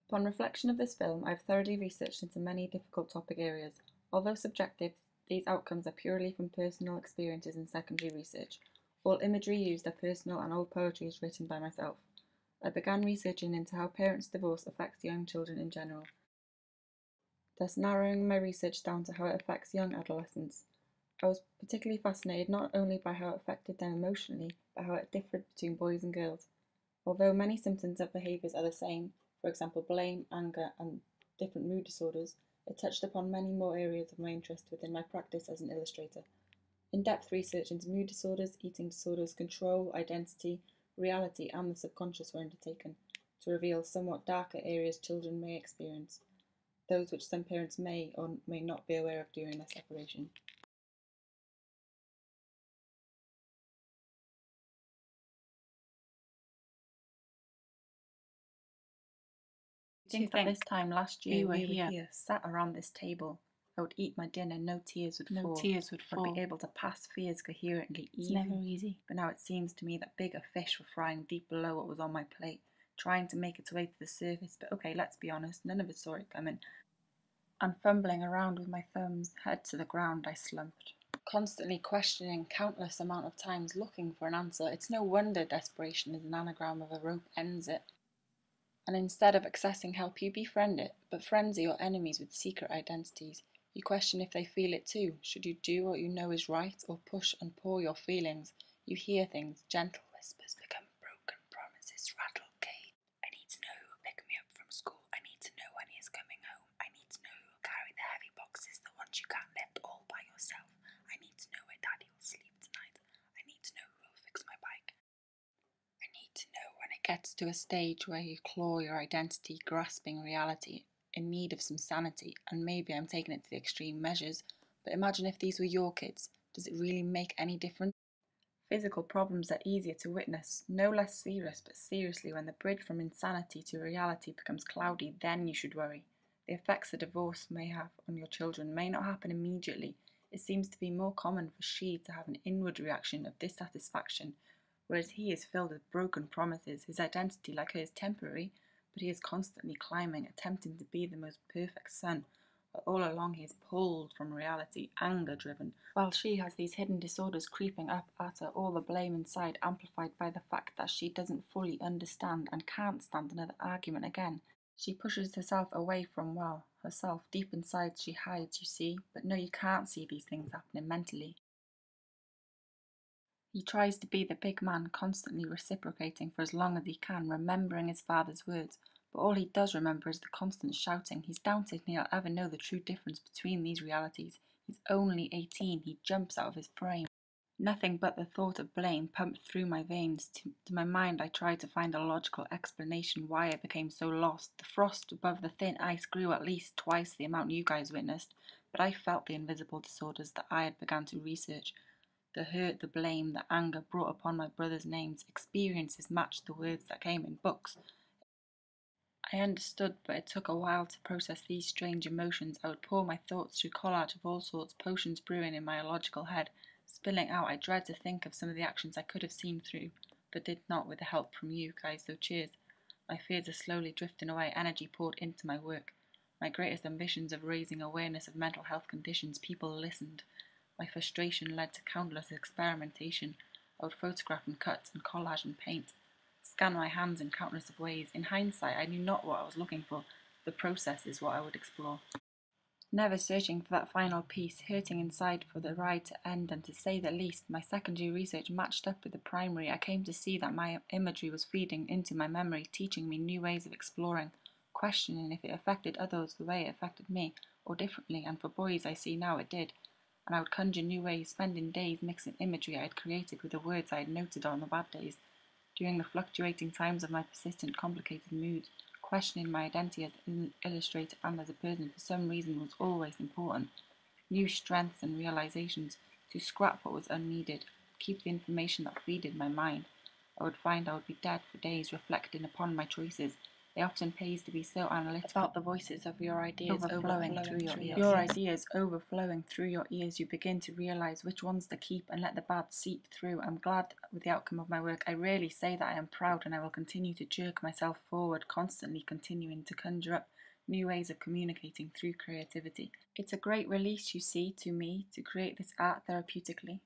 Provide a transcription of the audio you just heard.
Upon reflection of this film, I have thoroughly researched into many difficult topic areas. Although subjective, these outcomes are purely from personal experiences and secondary research. All imagery used are personal and all poetry is written by myself. I began researching into how parents' divorce affects young children in general, thus narrowing my research down to how it affects young adolescents. I was particularly fascinated not only by how it affected them emotionally, but how it differed between boys and girls. Although many symptoms of behaviours are the same, for example blame, anger, and different mood disorders, it touched upon many more areas of my interest within my practice as an illustrator. In-depth research into mood disorders, eating disorders, control, identity, reality, and the subconscious were undertaken to reveal somewhat darker areas children may experience, those which some parents may or may not be aware of during their separation. Think that this time last year we were here, sat around this table. I would eat my dinner, no tears would fall. I'd be able to pass fears coherently. It's never easy. But now it seems to me that bigger fish were frying deep below what was on my plate, trying to make its way to the surface. But okay, let's be honest, none of us saw it coming. And fumbling around with my thumbs, head to the ground, I slumped. Constantly questioning, countless amount of times looking for an answer. It's no wonder desperation is an anagram of a rope ends it. And instead of accessing help, you befriend it, but friends are your enemies with secret identities. You question if they feel it too. Should you do what you know is right, or push and pour your feelings? You hear things, gentle whispers become broken promises, rattle Kate. I need to know who will pick me up from school. I need to know when he is coming home. I need to know who will carry the heavy boxes, the ones you can't lift all by yourself. I need to know where Daddy will sleep tonight. I need to know who will fix my bike. I need to know when it gets to a stage where you claw your identity, grasping reality, in need of some sanity, and maybe I'm taking it to the extreme measures, but imagine if these were your kids. Does it really make any difference? Physical problems are easier to witness, no less serious, but seriously, when the bridge from insanity to reality becomes cloudy, then you should worry. The effects a divorce may have on your children may not happen immediately. It seems to be more common for she to have an inward reaction of dissatisfaction, whereas he is filled with broken promises. His identity, like her, is temporary, but he is constantly climbing, attempting to be the most perfect son, while all along he is pulled from reality, anger-driven, while she has these hidden disorders creeping up at her, all the blame inside amplified by the fact that she doesn't fully understand and can't stand another argument again. She pushes herself away from, well, herself. Deep inside she hides, you see, but no, you can't see these things happening mentally. He tries to be the big man, constantly reciprocating for as long as he can, remembering his father's words, but all he does remember is the constant shouting. He's doubting he'll ever know the true difference between these realities. He's only 18, he jumps out of his frame. Nothing but the thought of blame pumped through my veins. To my mind I tried to find a logical explanation why I became so lost. The frost above the thin ice grew at least twice the amount you guys witnessed, but I felt the invisible disorders that I had begun to research. The hurt, the blame, the anger brought upon my brother's names. Experiences matched the words that came in books. I understood, but it took a while to process these strange emotions. I would pour my thoughts through collage of all sorts, potions brewing in my illogical head. Spilling out, I dread to think of some of the actions I could have seen through, but did not with the help from you guys, so cheers. My fears are slowly drifting away, energy poured into my work. My greatest ambitions of raising awareness of mental health conditions, people listened. My frustration led to countless experimentation. I would photograph and cut and collage and paint, scan my hands in countless of ways. In hindsight, I knew not what I was looking for. The process is what I would explore. Never searching for that final piece, hurting inside for the ride to end, and to say the least, my secondary research matched up with the primary. I came to see that my imagery was feeding into my memory, teaching me new ways of exploring, questioning if it affected others the way it affected me, or differently, and for boys I see now it did. And I would conjure new ways, spending days mixing imagery I had created with the words I had noted on the bad days. During the fluctuating times of my persistent, complicated moods, questioning my identity as an illustrator and as a person for some reason was always important. New strengths and realizations, to scrap what was unneeded, keep the information that feeded my mind. I would find I would be dead for days reflecting upon my choices. It often pays to be so analytical about the voices of your ideas overflowing through your ears. Your ideas overflowing through your ears, you begin to realize which ones to keep and let the bad seep through. I'm glad with the outcome of my work. I rarely say that I am proud, and I will continue to jerk myself forward, constantly continuing to conjure up new ways of communicating through creativity. It's a great release, you see, to me, to create this art therapeutically.